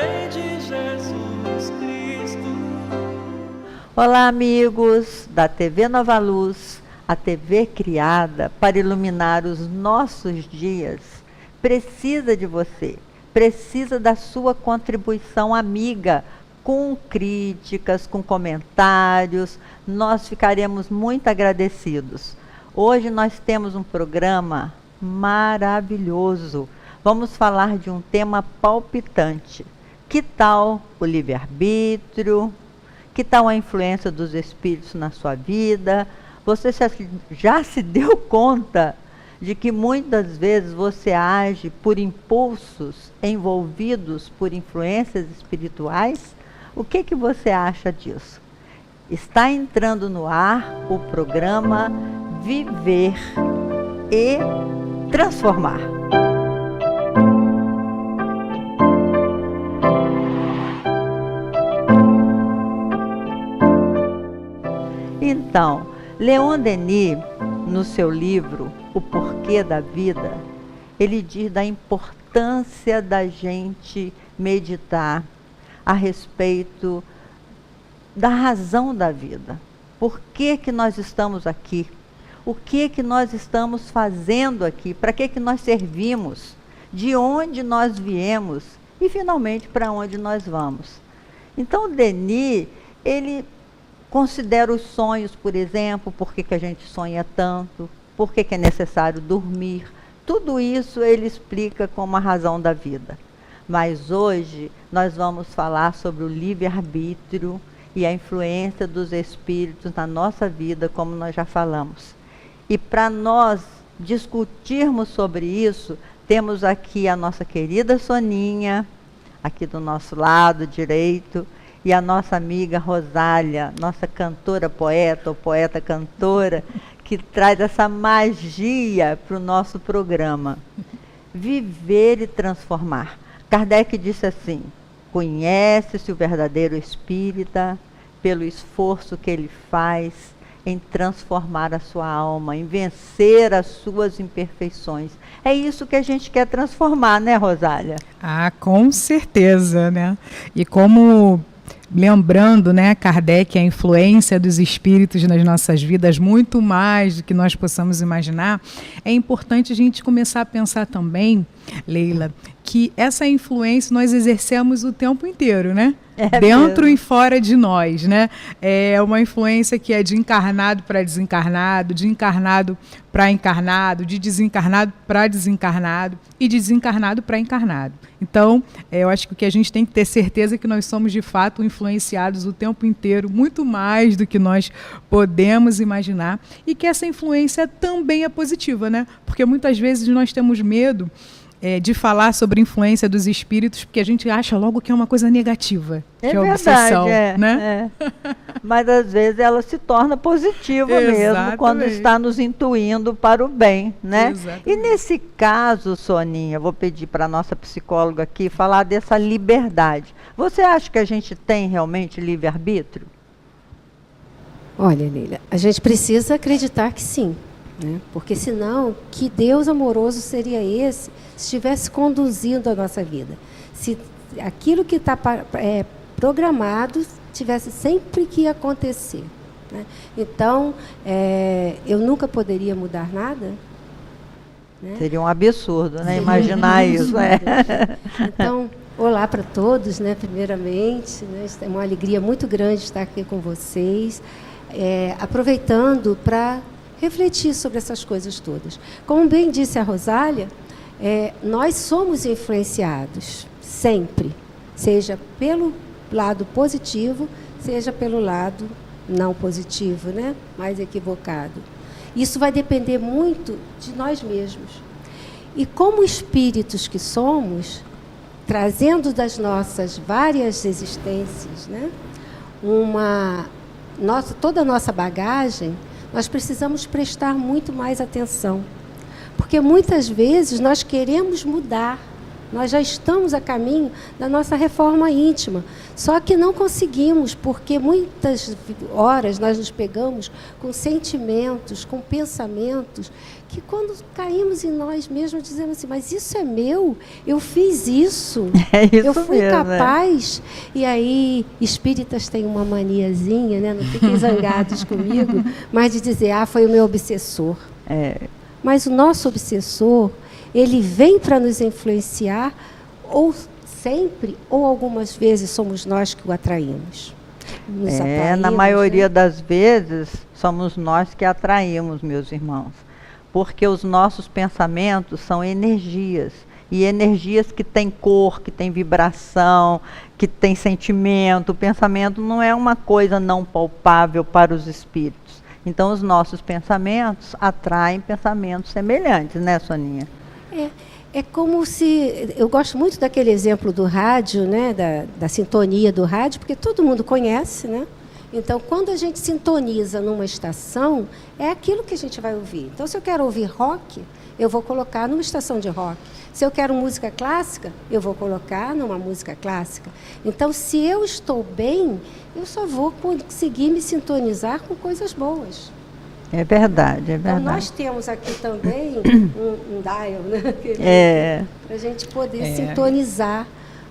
vem de Jesus Cristo. Olá, amigos da TV Nova Luz, a TV criada para iluminar os nossos dias. Precisa de você, precisa da sua contribuição amiga, com críticas, com comentários. Nós ficaremos muito agradecidos. Hoje nós temos um programa maravilhoso. Vamos falar de um tema palpitante. Que tal o livre-arbítrio? Que tal a influência dos espíritos na sua vida? Você já se deu conta de que muitas vezes você age por impulsos envolvidos por influências espirituais? O que você acha disso? Está entrando no ar o programa Viver e Transformar. Então, Leon Denis, no seu livro O Porquê da Vida, ele diz da importância da gente meditar a respeito da razão da vida. Por que que nós estamos aqui? O que nós estamos fazendo aqui? Para que nós servimos? De onde nós viemos? E, finalmente, para onde nós vamos? Então, Denis, ele considera os sonhos, por exemplo, por que a gente sonha tanto, por que é necessário dormir. Tudo isso ele explica como a razão da vida. Mas hoje nós vamos falar sobre o livre-arbítrio e a influência dos espíritos na nossa vida, como nós já falamos. E para nós discutirmos sobre isso, temos aqui a nossa querida Soninha, aqui do nosso lado direito, e a nossa amiga Rosália, nossa cantora poeta, ou poeta cantora, que traz essa magia para o nosso programa. Viver e transformar. Kardec disse assim: conhece-se o verdadeiro espírita pelo esforço que ele faz em transformar a sua alma, em vencer as suas imperfeições. É isso que a gente quer transformar, né, Rosália? Ah, com certeza, né? E como lembrando, né, Kardec, a influência dos espíritos nas nossas vidas, muito mais do que nós possamos imaginar, é importante a gente começar a pensar também, Leila, que essa influência nós exercemos o tempo inteiro, né? Dentro e fora de nós, né? É uma influência que é de encarnado para desencarnado, de encarnado para encarnado, de desencarnado para desencarnado e de desencarnado para encarnado. Então, eu acho que o que a gente tem que ter certeza é que nós somos de fato influenciados o tempo inteiro, muito mais do que nós podemos imaginar, e que essa influência também é positiva, né? Porque muitas vezes nós temos medo de falar sobre a influência dos espíritos, porque a gente acha logo que é uma coisa negativa, que é obsessão, né? Mas às vezes ela se torna positiva mesmo, quando está nos intuindo para o bem, né? Exatamente. E nesse caso, Soninha, vou pedir para a nossa psicóloga aqui falar dessa liberdade. Você acha que a gente tem realmente livre-arbítrio? Olha, Leila, a gente precisa acreditar que sim. Porque senão, que Deus amoroso seria esse se estivesse conduzindo a nossa vida? Se aquilo que está programado tivesse sempre que acontecer, né? Então, eu nunca poderia mudar nada, né? Seria um absurdo, né? Imaginar isso. Então, olá para todos, né? Primeiramente, né? É uma alegria muito grande estar aqui com vocês, aproveitando para refletir sobre essas coisas todas. Como bem disse a Rosália, nós somos influenciados sempre, seja pelo lado positivo, seja pelo lado não positivo, né? Mais equivocado. Isso vai depender muito de nós mesmos. E como espíritos que somos, trazendo das nossas várias existências, né? Toda a nossa bagagem, nós precisamos prestar muito mais atenção. Porque muitas vezes nós queremos mudar, nós já estamos a caminho da nossa reforma íntima, Só que não conseguimos, porque muitas horas nós nos pegamos com sentimentos, com pensamentos, que quando caímos em nós mesmos, dizemos assim, mas isso é meu? Eu fiz isso? É isso eu fui mesmo, capaz? E aí, espíritas têm uma maniazinha, né? Não fiquem zangados comigo, mas de dizer, foi o meu obsessor. Mas o nosso obsessor, ele vem para nos influenciar, ou sempre, ou algumas vezes somos nós que o atraímos. Nos atraímos, na maioria né? das vezes, somos nós que atraímos, meus irmãos. Porque os nossos pensamentos são energias. E energias que têm cor, que têm vibração, que têm sentimento. O pensamento não é uma coisa não palpável para os espíritos. Então, os nossos pensamentos atraem pensamentos semelhantes, né, Soninha? É como se... Eu gosto muito daquele exemplo do rádio, né, da sintonia do rádio, porque todo mundo conhece, né? Então, quando a gente sintoniza numa estação, é aquilo que a gente vai ouvir. Então, se eu quero ouvir rock, eu vou colocar numa estação de rock. Se eu quero música clássica, eu vou colocar numa música clássica. Então, se eu estou bem, eu só vou conseguir me sintonizar com coisas boas. É verdade, é verdade. Então, nós temos aqui também um dial, né? Para a gente poder sintonizar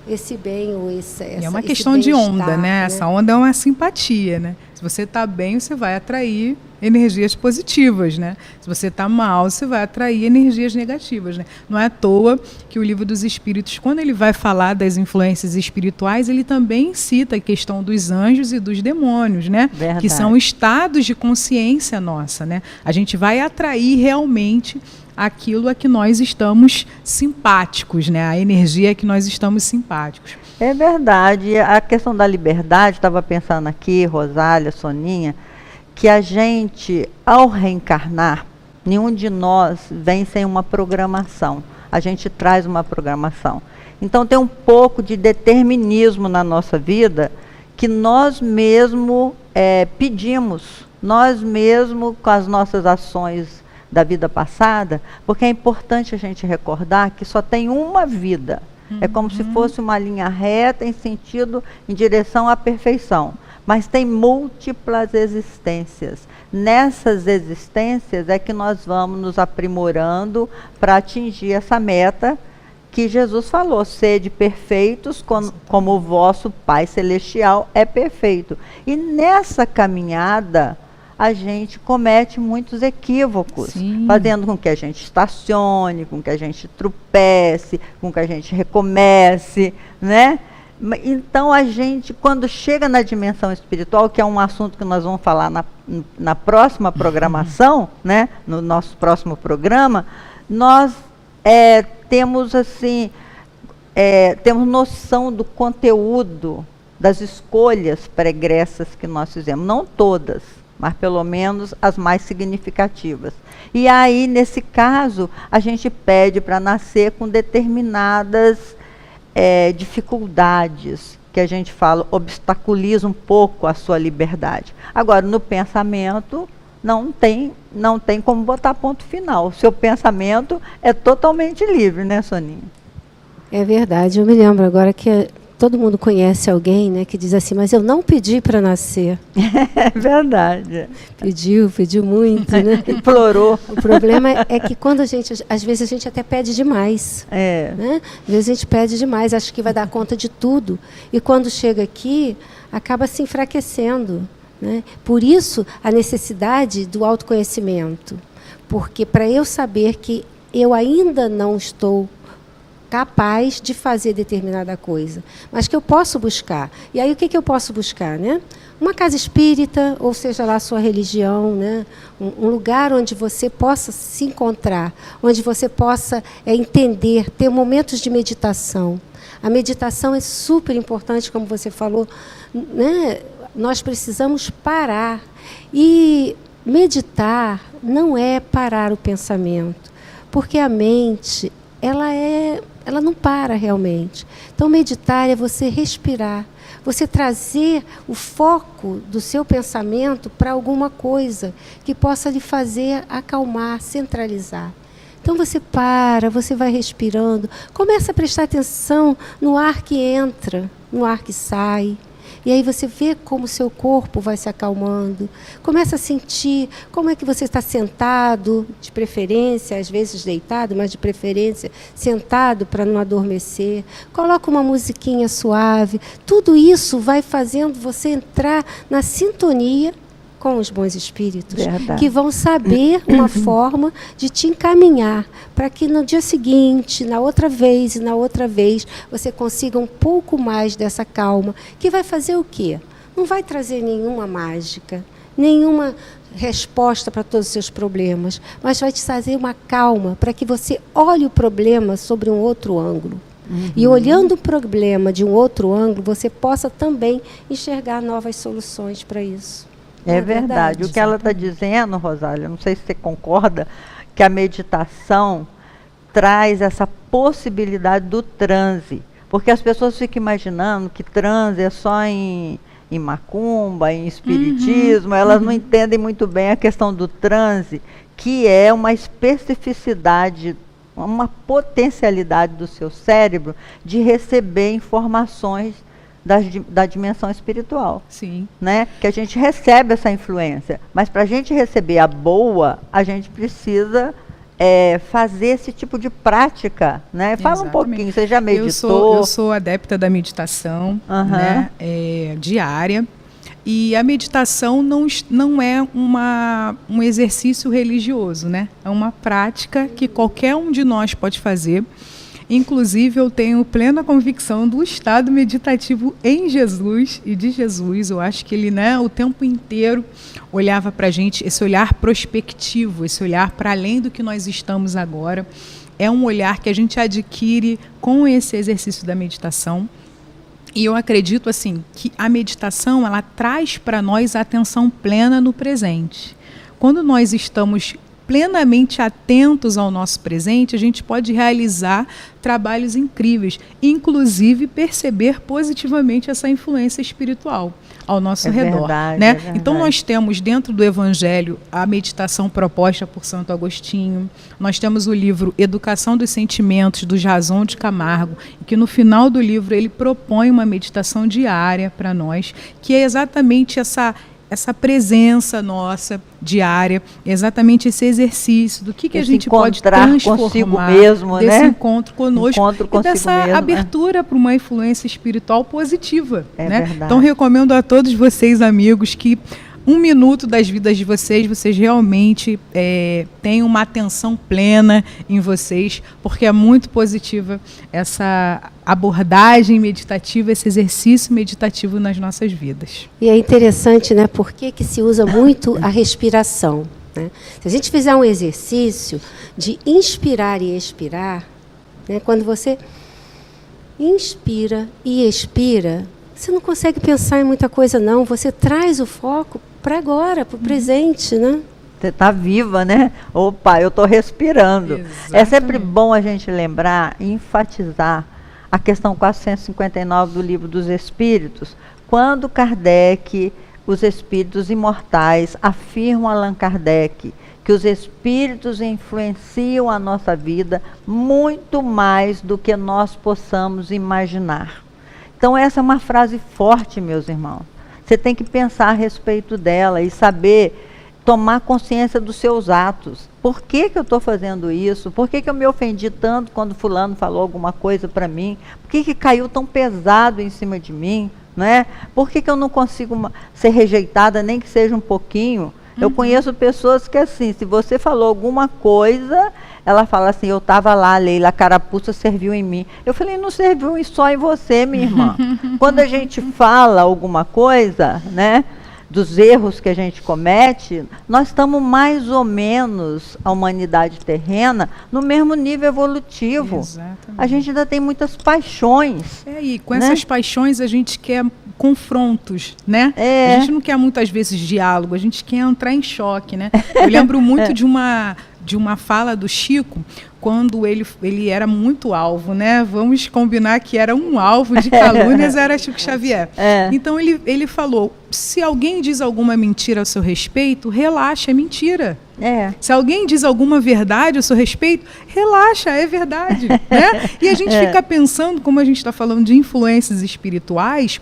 esse bem ou essa é uma questão de onda, né? Essa onda é uma simpatia, né? Se você está bem, você vai atrair energias positivas, né? Se você está mal, você vai atrair energias negativas, né? Não é à toa que o Livro dos Espíritos, quando ele vai falar das influências espirituais, ele também cita a questão dos anjos e dos demônios, né? Verdade. Que são estados de consciência nossa, né? A gente vai atrair realmente aquilo a que nós estamos simpáticos, né? A energia a que nós estamos simpáticos. É verdade. A questão da liberdade, estava pensando aqui, Rosália, Soninha, que a gente, ao reencarnar, nenhum de nós vem sem uma programação. A gente traz uma programação. Então tem um pouco de determinismo na nossa vida que nós mesmos pedimos, nós mesmos com as nossas ações da vida passada, porque é importante a gente recordar que só tem uma vida. É como se fosse uma linha reta em direção à perfeição. Mas tem múltiplas existências. Nessas existências é que nós vamos nos aprimorando para atingir essa meta que Jesus falou, sede perfeitos como o vosso Pai Celestial é perfeito. E nessa caminhada a gente comete muitos equívocos, Sim. fazendo com que a gente estacione, com que a gente tropece, com que a gente recomece, né? Então a gente, quando chega na dimensão espiritual, que é um assunto que nós vamos falar na próxima programação, né? No nosso próximo programa, nós temos assim, temos noção do conteúdo das escolhas pregressas que nós fizemos, não todas, mas pelo menos as mais significativas. E aí, nesse caso, a gente pede para nascer com determinadas dificuldades, que a gente fala, obstaculiza um pouco a sua liberdade. Agora, no pensamento, não tem como botar ponto final. O seu pensamento é totalmente livre, né, Soninha? É verdade. Eu me lembro agora que todo mundo conhece alguém, né, que diz assim, mas eu não pedi para nascer. É verdade. Pediu muito, né? Implorou. O problema é que quando às vezes a gente até pede demais. Né? Às vezes a gente pede demais, acha que vai dar conta de tudo. E quando chega aqui, acaba se enfraquecendo. Né? Por isso, a necessidade do autoconhecimento. Porque para eu saber que eu ainda não estou capaz de fazer determinada coisa, mas que eu posso buscar. E aí o que eu posso buscar, né? Uma casa espírita, ou seja lá a sua religião, né? Um lugar onde você possa se encontrar, onde você possa entender, ter momentos de meditação. A meditação é super importante, como você falou, né? Nós precisamos parar. E meditar não é parar o pensamento, porque a mente, ela não para realmente. Então, meditar é você respirar, você trazer o foco do seu pensamento para alguma coisa que possa lhe fazer acalmar, centralizar. Então, você para, você vai respirando, começa a prestar atenção no ar que entra, no ar que sai. E aí você vê como o seu corpo vai se acalmando. Começa a sentir como é que você está sentado, de preferência, às vezes deitado, mas de preferência sentado para não adormecer. Coloca uma musiquinha suave. Tudo isso vai fazendo você entrar na sintonia com os bons espíritos, Verdade. que vão saber uma forma de te encaminhar para que no dia seguinte, na outra vez e na outra vez, você consiga um pouco mais dessa calma, que vai fazer o quê? Não vai trazer nenhuma mágica, nenhuma resposta para todos os seus problemas, mas vai te trazer uma calma para que você olhe o problema sobre um outro ângulo. E olhando o problema de um outro ângulo, você possa também enxergar novas soluções para isso. É verdade. O que ela está dizendo, Rosália, não sei se você concorda, que a meditação traz essa possibilidade do transe. Porque as pessoas ficam imaginando que transe é só em macumba, em espiritismo, elas não entendem muito bem a questão do transe, que é uma especificidade, uma potencialidade do seu cérebro de receber informações da dimensão espiritual. Sim. Né? Que a gente recebe essa influência, mas para a gente receber a boa, a gente precisa fazer esse tipo de prática, né? Fala Exatamente. um pouquinho, você já meditou? Eu sou adepta da meditação, né? Diária, e a meditação não é um exercício religioso, né? É uma prática que qualquer um de nós pode fazer. Inclusive, eu tenho plena convicção do estado meditativo em Jesus e de Jesus. Eu acho que ele, né, o tempo inteiro olhava para a gente, esse olhar prospectivo, esse olhar para além do que nós estamos agora. É um olhar que a gente adquire com esse exercício da meditação. E eu acredito assim que a meditação ela traz para nós a atenção plena no presente. Quando nós estamos plenamente atentos ao nosso presente, a gente pode realizar trabalhos incríveis, inclusive perceber positivamente essa influência espiritual ao nosso redor. Verdade, né? é verdade. Então nós temos dentro do Evangelho a meditação proposta por Santo Agostinho, nós temos o livro Educação dos Sentimentos, do Jason de Camargo, que no final do livro ele propõe uma meditação diária para nós, que é exatamente essa presença nossa diária, exatamente esse exercício do que a gente pode transformar consigo mesmo, desse né? encontro conosco e dessa mesmo, abertura para uma influência espiritual positiva. Né? Verdade. Então recomendo a todos vocês, amigos, que 1 minuto das vidas de vocês realmente tenham uma atenção plena em vocês, porque é muito positiva essa abordagem meditativa, esse exercício meditativo nas nossas vidas. E é interessante, né? Por que se usa muito a respiração? Né? Se a gente fizer um exercício de inspirar e expirar, né? Quando você inspira e expira, você não consegue pensar em muita coisa, não. Você traz o foco para agora, para o presente, né? Você está viva, né? Opa, eu estou respirando. Exatamente. É sempre bom a gente lembrar e enfatizar a questão 459 do Livro dos Espíritos, quando Kardec, os espíritos imortais, afirmam Allan Kardec que os espíritos influenciam a nossa vida muito mais do que nós possamos imaginar. Então essa é uma frase forte, meus irmãos. Você tem que pensar a respeito dela e saber tomar consciência dos seus atos. Por que eu estou fazendo isso? Por que eu me ofendi tanto quando fulano falou alguma coisa para mim? Por que caiu tão pesado em cima de mim? Não é? Por que eu não consigo ser rejeitada, nem que seja um pouquinho? Eu conheço pessoas que assim, se você falou alguma coisa, ela fala assim, eu estava lá, Leila, a carapuça serviu em mim. Eu falei, não serviu só em você, minha irmã. Quando a gente fala alguma coisa, né, dos erros que a gente comete, nós estamos mais ou menos, a humanidade terrena, no mesmo nível evolutivo. Exatamente. A gente ainda tem muitas paixões. E com essas paixões a gente quer confrontos, né? A gente não quer muitas vezes diálogo, a gente quer entrar em choque, né? Eu lembro muito de de uma fala do Chico, quando ele era muito alvo, né? Vamos combinar que era um alvo de calúnias, era Chico Xavier. Então ele falou, se alguém diz alguma mentira a seu respeito, relaxa, é mentira. Se alguém diz alguma verdade a seu respeito, relaxa, é verdade. Né? E a gente fica pensando, como a gente está falando de influências espirituais,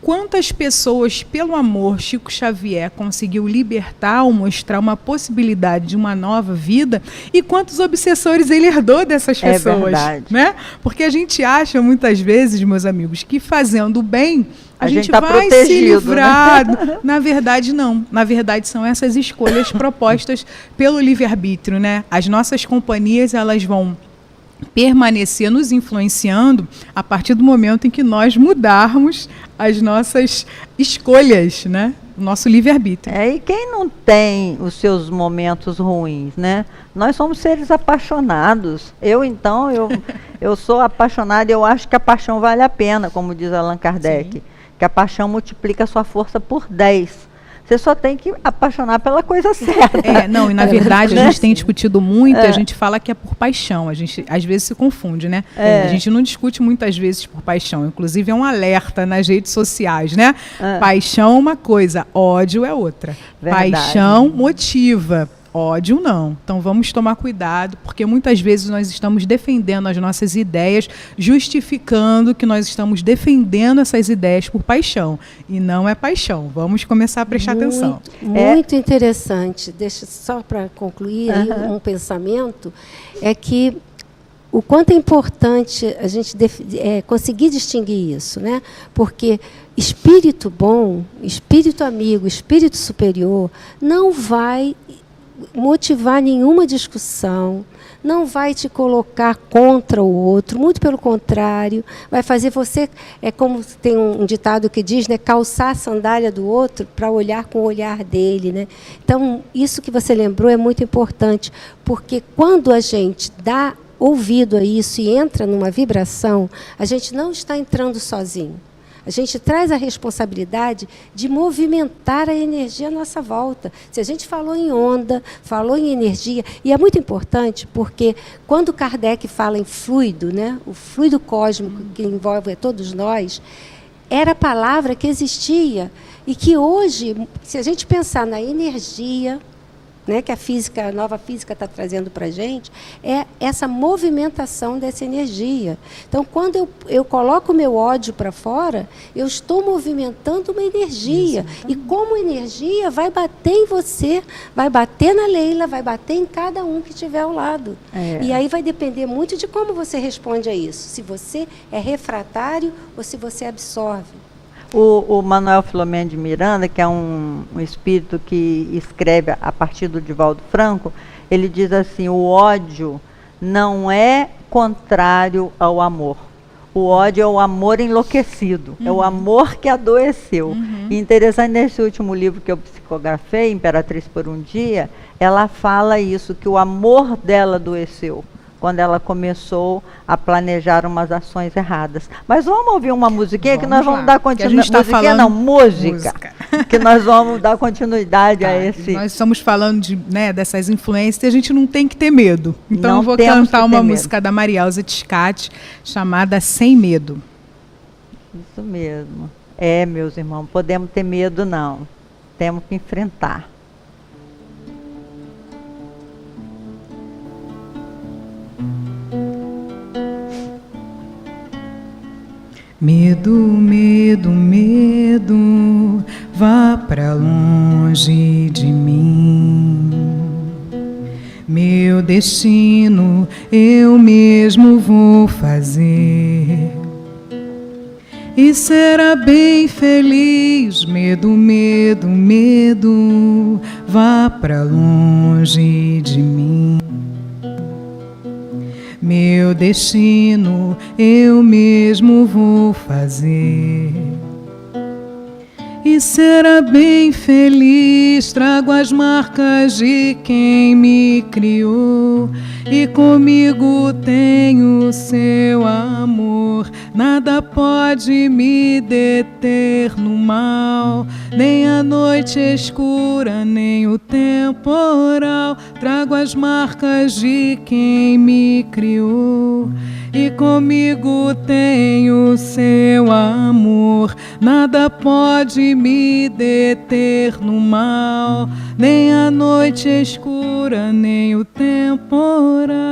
quantas pessoas, pelo amor, Chico Xavier conseguiu libertar ou mostrar uma possibilidade de uma nova vida, e quantos obsessores ele herdou dessas pessoas. Né? Porque a gente acha, muitas vezes, meus amigos, que fazendo o bem, a gente vai protegido, se livrar. Né? Na verdade, não. Na verdade, são essas escolhas propostas pelo livre-arbítrio. Né? As nossas companhias, elas vão permanecer nos influenciando a partir do momento em que nós mudarmos as nossas escolhas, né? O nosso livre-arbítrio. E quem não tem os seus momentos ruins, né? Nós somos seres apaixonados. Eu sou apaixonada e eu acho que a paixão vale a pena, como diz Allan Kardec. Sim. Que a paixão multiplica a sua força por 10. Você só tem que apaixonar pela coisa certa. E na verdade a gente tem discutido muito e a gente fala que é por paixão. A gente às vezes se confunde, né? A gente não discute muitas vezes por paixão. Inclusive é um alerta nas redes sociais, né? Paixão é uma coisa, ódio é outra. Verdade. Paixão motiva. Ódio não. Então vamos tomar cuidado, porque muitas vezes nós estamos defendendo as nossas ideias, justificando que nós estamos defendendo essas ideias por paixão. E não é paixão. Vamos começar a prestar atenção. Muito interessante. Deixa só para concluir aí um pensamento, é que o quanto é importante a gente conseguir distinguir isso, né? Porque espírito bom, espírito amigo, espírito superior, não vai motivar nenhuma discussão, não vai te colocar contra o outro, muito pelo contrário, vai fazer você, como tem um ditado que diz, né, calçar a sandália do outro para olhar com o olhar dele, né? Então, isso que você lembrou é muito importante, porque quando a gente dá ouvido a isso e entra numa vibração, a gente não está entrando sozinho. A gente traz a responsabilidade de movimentar a energia à nossa volta. Se a gente falou em onda, falou em energia, e é muito importante porque quando Kardec fala em fluido, né, o fluido cósmico que envolve todos nós, era a palavra que existia e que hoje, se a gente pensar na energia, né, que a nova física está trazendo para a gente, é essa movimentação dessa energia. Então, quando eu coloco o meu ódio para fora, eu estou movimentando uma energia. E como energia, vai bater em você, vai bater na Leila, vai bater em cada um que estiver ao lado. E aí vai depender muito de como você responde a isso. Se você é refratário ou se você absorve. O Manuel Filomeno de Miranda, que é um espírito que escreve a partir do Divaldo Franco, ele diz assim, o ódio não é contrário ao amor. O ódio é o amor enlouquecido, é o amor que adoeceu. E interessante, nesse último livro que eu psicografei, Imperatriz por um Dia, ela fala isso, que o amor dela adoeceu quando ela começou a planejar umas ações erradas. Mas vamos ouvir uma musiquinha que nós vamos dar continuidade. Música. Que nós vamos dar continuidade a esse. Nós estamos falando dessas influências e a gente não tem que ter medo. Então eu vou cantar uma música da Maria Elza Tiscati chamada Sem Medo. Isso mesmo. Meus irmãos, podemos ter medo não. Temos que enfrentar. Medo, medo, medo, vá pra longe de mim. Meu destino eu mesmo vou fazer. E será bem feliz, medo, medo, medo, vá pra longe de mim. Meu destino eu mesmo vou fazer. E será bem feliz, trago as marcas de quem me criou. E comigo tenho seu amor. Nada pode me deter no mal, nem a noite escura, nem o temporal trago as marcas de quem me criou e comigo tenho seu amor. Nada pode me deter no mal, nem a noite escura, nem o temporal.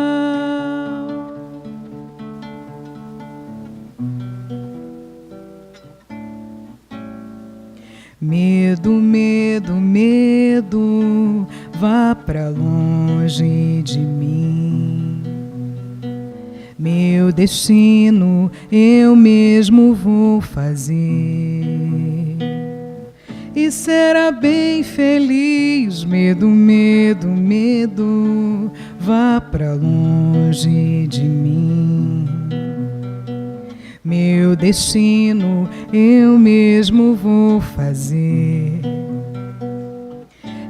Medo, medo, medo, vá pra longe de mim. Meu destino eu mesmo vou fazer e será bem feliz. Medo, medo, medo, vá pra longe de mim. Meu destino eu mesmo vou fazer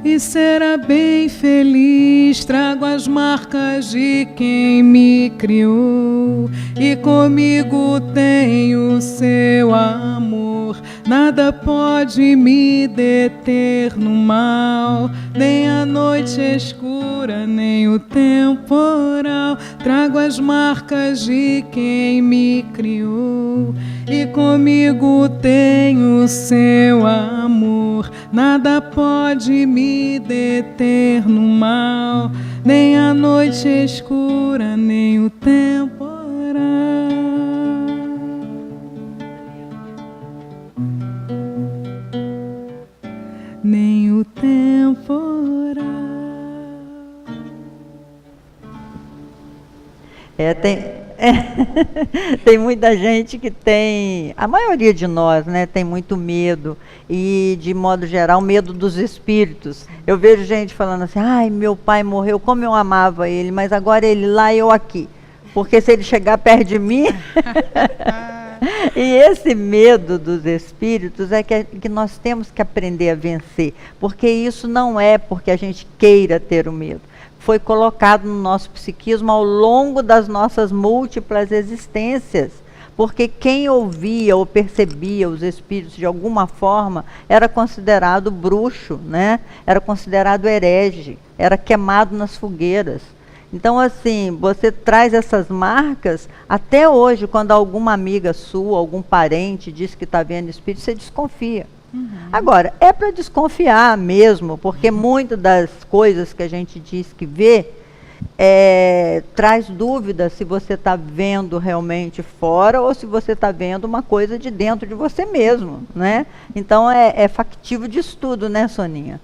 e será bem feliz. Trago as marcas de quem me criou e comigo tenho seu amor. Nada pode me deter no mal, nem a noite escura, nem o temporal. Trago as marcas de quem me criou e comigo tenho seu amor. Nada pode me deter no mal, nem a noite escura, nem o temporal. Nem o temporal. Tem muita gente que tem, a maioria de nós, né, tem muito medo e, de modo geral, medo dos espíritos. Eu vejo gente falando assim: ai, meu pai morreu, como eu amava ele, mas agora ele lá e eu aqui, porque se ele chegar perto de mim... E esse medo dos espíritos é que nós temos que aprender a vencer, porque isso não é porque a gente queira ter o medo. Foi colocado no nosso psiquismo ao longo das nossas múltiplas existências, porque quem ouvia ou percebia os espíritos de alguma forma era considerado bruxo, né? Era considerado herege, era queimado nas fogueiras. Então, assim, você traz essas marcas, até hoje, quando alguma amiga sua, algum parente diz que está vendo espírito, você desconfia. Agora, é para desconfiar mesmo, porque muitas das coisas que a gente diz que vê, traz dúvida se você está vendo realmente fora ou se você está vendo uma coisa de dentro de você mesmo, né? Então, é factível de estudo, né, Soninha?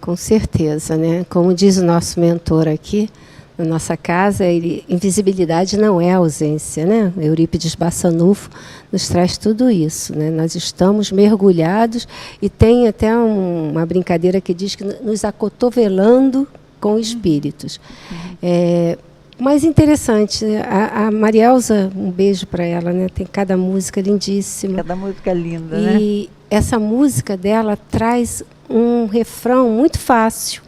Com certeza, né? Como diz o nosso mentor aqui, na nossa casa, invisibilidade não é ausência, né? Eurípides Bassanufo nos traz tudo isso, né? Nós estamos mergulhados e tem até uma brincadeira que diz que nos acotovelando com espíritos. Mas interessante, a Marielza, um beijo para ela, né? Tem cada música lindíssima. Cada música linda, né? E essa música dela traz um refrão muito fácil.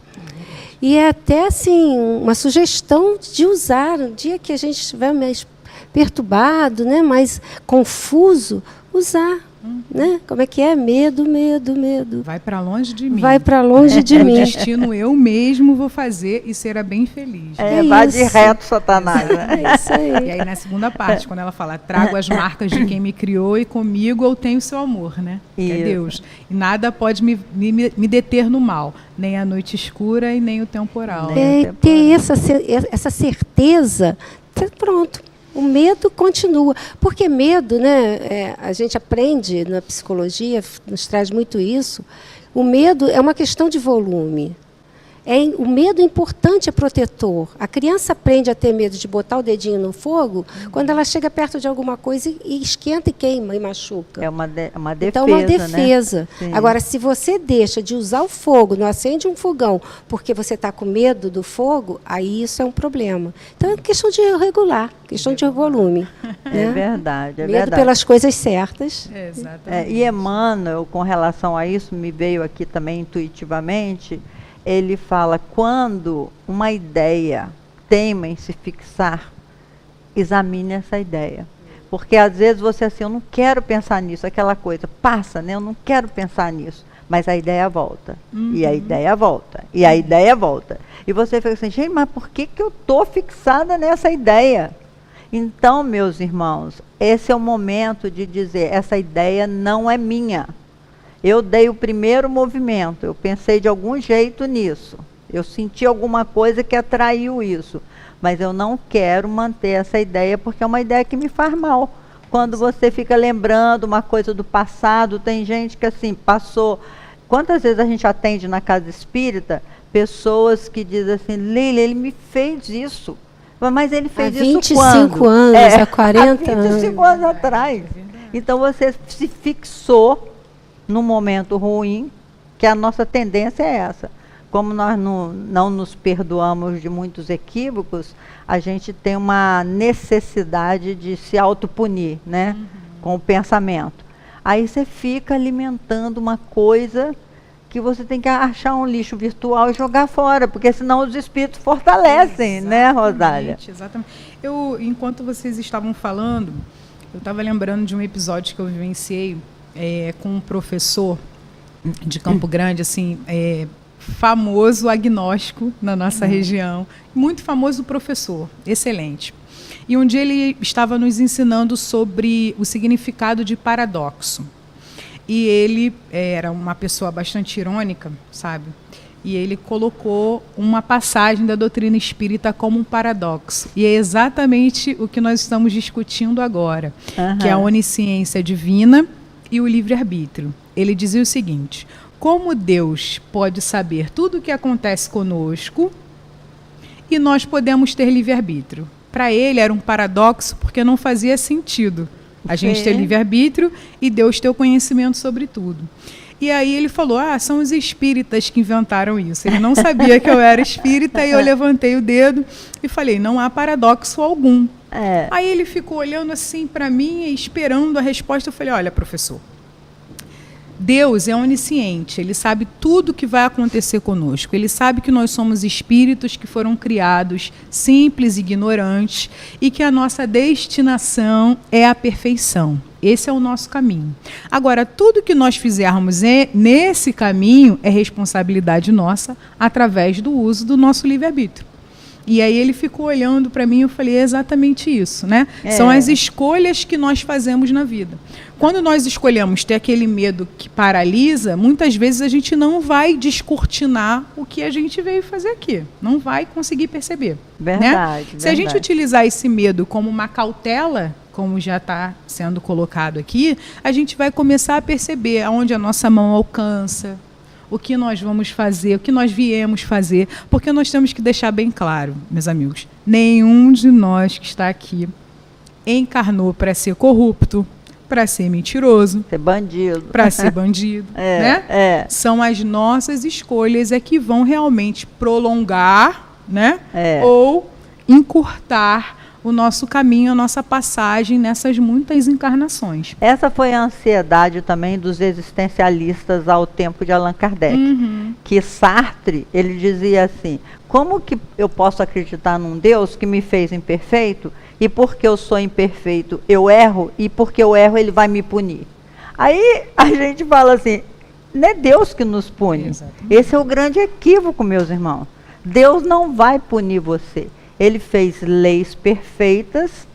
E é até assim, uma sugestão de usar, no dia que a gente estiver mais perturbado, né, mais confuso, usar. Né? Como é que é? Medo, medo, medo. Vai para longe de mim. Vai para longe de mim. O destino eu mesmo vou fazer e será bem feliz. Vai de reto, Satanás. Né? É isso aí. E aí, na segunda parte, quando ela fala, trago as marcas de quem me criou e comigo eu tenho seu amor, né? Que é Deus. E nada pode me deter no mal, nem a noite escura e nem o temporal. Ter essa certeza, pronto. O medo continua, porque medo, né, a gente aprende na psicologia, nos traz muito isso, o medo é uma questão de volume. O medo é importante, é protetor. A criança aprende a ter medo de botar o dedinho no fogo quando ela chega perto de alguma coisa e esquenta e queima e machuca. É uma defesa. Então, é uma defesa. Né? Agora, se você deixa de usar o fogo, não acende um fogão, porque você está com medo do fogo, aí isso é um problema. Então, é questão de regular, questão de volume. É verdade, Medo verdade. pelas coisas certas. Exatamente. E Emmanuel, com relação a isso, me veio aqui também intuitivamente, ele fala, quando uma ideia teima em se fixar, examine essa ideia. Porque às vezes você assim, eu não quero pensar nisso, aquela coisa, passa, né? Eu não quero pensar nisso. Mas a ideia volta. E a ideia volta. E a ideia volta. E você fica assim, gente, mas por que eu estou fixada nessa ideia? Então, meus irmãos, esse é o momento de dizer, essa ideia não é minha. Eu dei o primeiro movimento, eu pensei de algum jeito nisso. Eu senti alguma coisa que atraiu isso. Mas eu não quero manter essa ideia, porque é uma ideia que me faz mal. Quando você fica lembrando uma coisa do passado, tem gente que assim, passou... Quantas vezes a gente atende na casa espírita, pessoas que dizem assim, Lília, ele me fez isso. Mas ele fez isso quando? Há 25 anos, há 40 anos. Há 25 anos atrás. Então você se fixou num momento ruim, que a nossa tendência é essa. Como nós não nos perdoamos de muitos equívocos, a gente tem uma necessidade de se autopunir, né? Com o pensamento. Aí você fica alimentando uma coisa que você tem que achar um lixo virtual e jogar fora, porque senão os espíritos fortalecem, né, Rosália? Exatamente. Enquanto vocês estavam falando, eu estava lembrando de um episódio que eu vivenciei com um professor de Campo Grande, assim, famoso agnóstico na nossa região, muito famoso professor, excelente. E um dia ele estava nos ensinando sobre o significado de paradoxo. E ele era uma pessoa bastante irônica, sabe? E ele colocou uma passagem da doutrina espírita como um paradoxo. E é exatamente o que nós estamos discutindo agora, que é a onisciência divina e o livre-arbítrio. Ele dizia o seguinte: como Deus pode saber tudo o que acontece conosco e nós podemos ter livre-arbítrio? Para ele era um paradoxo porque não fazia sentido a gente ter livre-arbítrio e Deus ter o conhecimento sobre tudo. E aí ele falou, são os espíritas que inventaram isso. Ele não sabia que eu era espírita e eu levantei o dedo e falei, não há paradoxo algum. Aí ele ficou olhando assim para mim e esperando a resposta. Eu falei, olha, professor, Deus é onisciente, Ele sabe tudo o que vai acontecer conosco. Ele sabe que nós somos espíritos que foram criados simples e ignorantes e que a nossa destinação é a perfeição. Esse é o nosso caminho. Agora, tudo que nós fizermos nesse caminho é responsabilidade nossa através do uso do nosso livre-arbítrio. E aí ele ficou olhando para mim e eu falei, é exatamente isso, né? São as escolhas que nós fazemos na vida. Quando nós escolhemos ter aquele medo que paralisa, muitas vezes a gente não vai descortinar o que a gente veio fazer aqui. Não vai conseguir perceber. Verdade, né? Se a gente utilizar esse medo como uma cautela, como já está sendo colocado aqui, a gente vai começar a perceber aonde a nossa mão alcança, o que nós vamos fazer, o que nós viemos fazer, porque nós temos que deixar bem claro, meus amigos, nenhum de nós que está aqui encarnou para ser corrupto, para ser mentiroso, para ser bandido, né? São as nossas escolhas que vão realmente prolongar, né? Ou encurtar o nosso caminho, a nossa passagem nessas muitas encarnações. Essa foi a ansiedade também dos existencialistas ao tempo de Allan Kardec. Que Sartre, ele dizia assim, como que eu posso acreditar num Deus que me fez imperfeito e porque eu sou imperfeito eu erro e porque eu erro ele vai me punir? Aí a gente fala assim, não é Deus que nos pune. Exatamente. Esse é o grande equívoco, meus irmãos. Deus não vai punir você. Ele fez leis perfeitas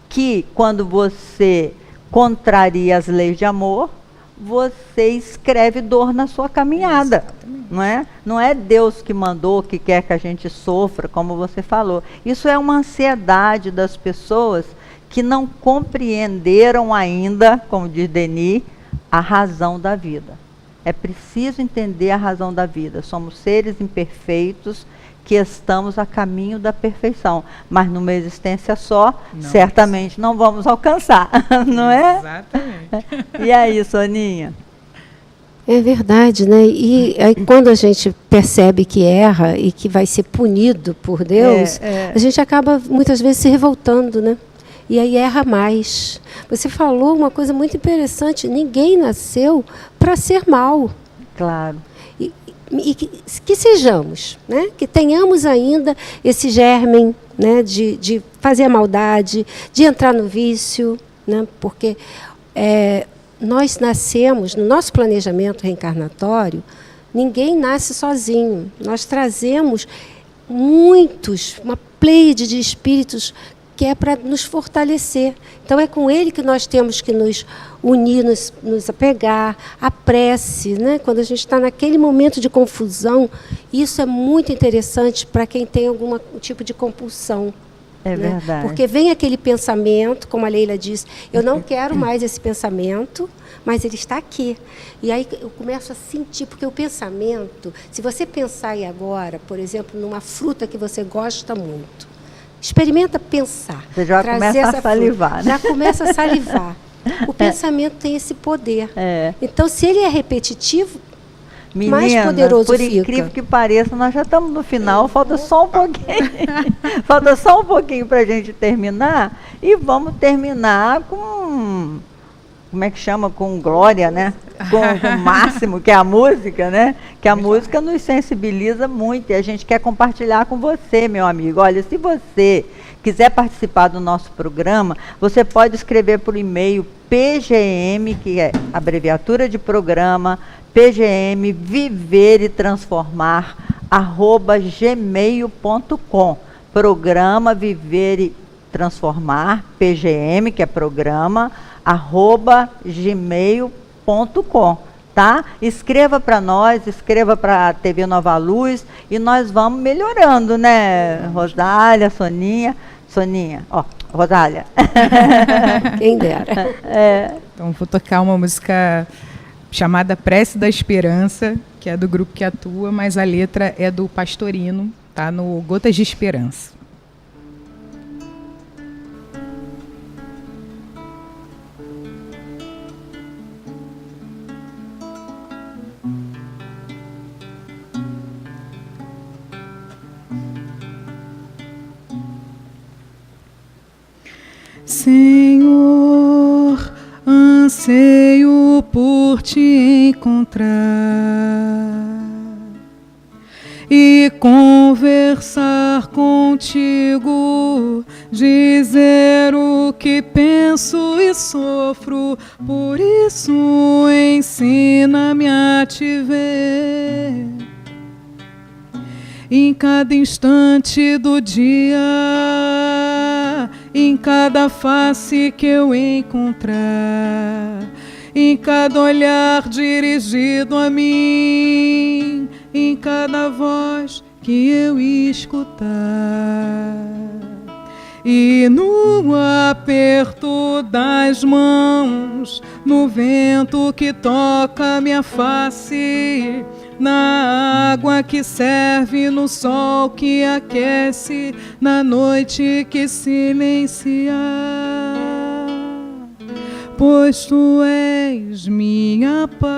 que, quando você contraria as leis de amor, você escreve dor na sua caminhada. Não é? Não é Deus que mandou, que quer que a gente sofra, como você falou. Isso é uma ansiedade das pessoas que não compreenderam ainda, como diz Denis, a razão da vida. É preciso entender a razão da vida. Somos seres imperfeitos que estamos a caminho da perfeição, mas numa existência só, certamente não vamos alcançar, não é? Exatamente. E aí, Soninha? É verdade, né? E aí, quando a gente percebe que erra e que vai ser punido por Deus, a gente acaba muitas vezes se revoltando, né? E aí erra mais. Você falou uma coisa muito interessante, ninguém nasceu para ser mal. Claro. E que sejamos, né? Que tenhamos ainda esse germen, né? de fazer a maldade, de entrar no vício, né? Porque nós nascemos, no nosso planejamento reencarnatório, ninguém nasce sozinho. Nós trazemos uma pleiade de espíritos que é para nos fortalecer. Então, é com ele que nós temos que nos unir, nos apegar, a prece, né? Quando a gente está naquele momento de confusão, isso é muito interessante para quem tem algum tipo de compulsão. É né? verdade. Porque vem aquele pensamento, como a Leila disse, eu não quero mais esse pensamento, mas ele está aqui. E aí eu começo a sentir, porque o pensamento, se você pensar aí agora, por exemplo, numa fruta que você gosta muito, experimenta pensar. Você já começa a salivar, né? Já começa a salivar. O pensamento tem esse poder. Então, se ele é repetitivo, mais Meninas, poderoso por fica. incrível que pareça, nós já estamos no final, falta só um pouquinho. Falta só um pouquinho para a gente terminar. E vamos terminar com, como é que chama? Com glória, né? Com o máximo, que é a música, né? Que a música nos sensibiliza muito e a gente quer compartilhar com você, meu amigo. Olha, se você quiser participar do nosso programa, você pode escrever por e-mail PGM, que é abreviatura de programa, PGM Viver e Transformar, @gmail.com. Programa Viver e Transformar, PGM, que é programa, @gmail.com, tá? Escreva para nós, escreva para a TV Nova Luz e nós vamos melhorando, né, Rosália, Soninha, ó, Rosália. Quem dera. Então, vou tocar uma música chamada Prece da Esperança, que é do grupo que atua, mas a letra é do Pastorino, tá no Gotas de Esperança. Senhor, anseio por te encontrar e conversar contigo, dizer o que penso e sofro, por isso ensina-me a te ver em cada instante do dia, em cada face que eu encontrar, em cada olhar dirigido a mim, em cada voz que eu escutar. E no aperto das mãos, no vento que toca minha face, na água que serve, no sol que aquece, na noite que silencia, pois tu és minha paz,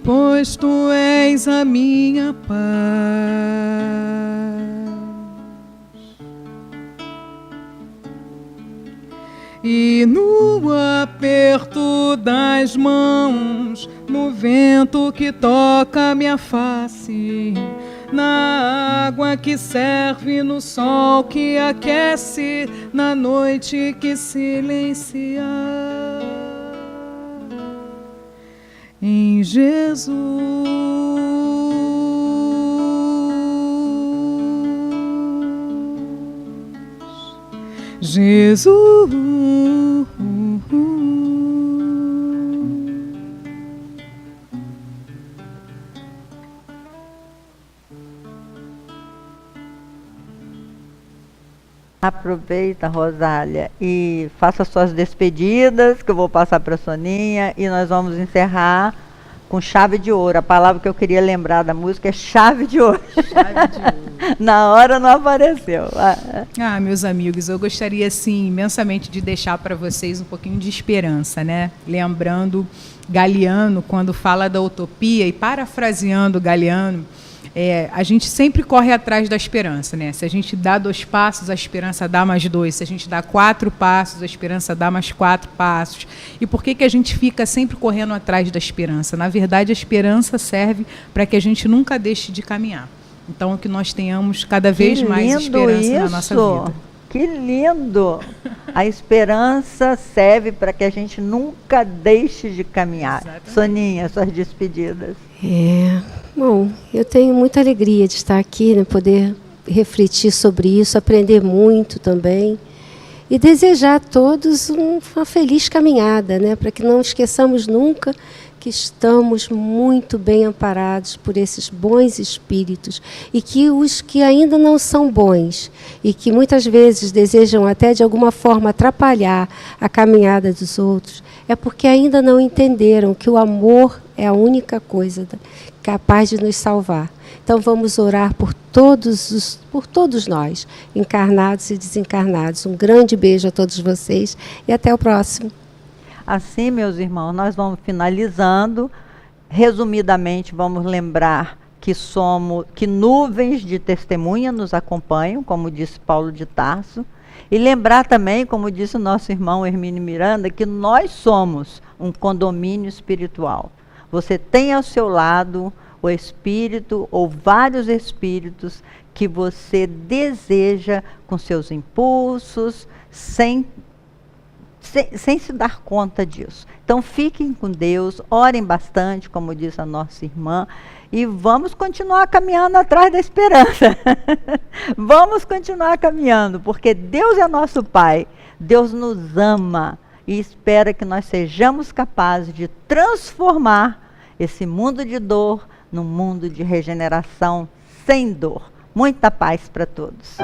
pois tu és a minha paz. E no aperto das mãos, no vento que toca minha face, na água que serve, no sol que aquece, na noite que silencia, em Jesus, Jesus. Aproveita, Rosália, e faça suas despedidas, que eu vou passar para a Soninha, e nós vamos encerrar com chave de ouro. A palavra que eu queria lembrar da música é chave de ouro. Chave de ouro. Na hora não apareceu. Ah, meus amigos, eu gostaria, assim, imensamente de deixar para vocês um pouquinho de esperança, né? Lembrando Galiano, quando fala da utopia, e parafraseando Galiano, a gente sempre corre atrás da esperança, né? Se a gente dá 2 passos, a esperança dá mais 2. Se a gente dá 4 passos, a esperança dá mais 4 passos. E por que a gente fica sempre correndo atrás da esperança? Na verdade, a esperança serve para que a gente nunca deixe de caminhar. Então, que nós tenhamos cada vez mais esperança na nossa vida. Que lindo! A esperança serve para que a gente nunca deixe de caminhar. Exatamente. Soninha, suas despedidas. Bom, eu tenho muita alegria de estar aqui, né, poder refletir sobre isso, aprender muito também e desejar a todos uma feliz caminhada, né, para que não esqueçamos nunca que estamos muito bem amparados por esses bons espíritos e que os que ainda não são bons e que muitas vezes desejam até de alguma forma atrapalhar a caminhada dos outros, é porque ainda não entenderam que o amor é a única coisa capaz de nos salvar. Então vamos orar por todos nós, encarnados e desencarnados. Um grande beijo a todos vocês e até o próximo. Assim, meus irmãos, nós vamos finalizando. Resumidamente, vamos lembrar que nuvens de testemunha nos acompanham, como disse Paulo de Tarso. E lembrar também, como disse o nosso irmão Hermínio Miranda, que nós somos um condomínio espiritual. Você tem ao seu lado o espírito ou vários espíritos que você deseja com seus impulsos, sem se dar conta disso. Então fiquem com Deus, orem bastante, como disse a nossa irmã, e vamos continuar caminhando atrás da esperança. Vamos continuar caminhando, porque Deus é nosso Pai, Deus nos ama e espera que nós sejamos capazes de transformar esse mundo de dor num mundo de regeneração sem dor. Muita paz para todos.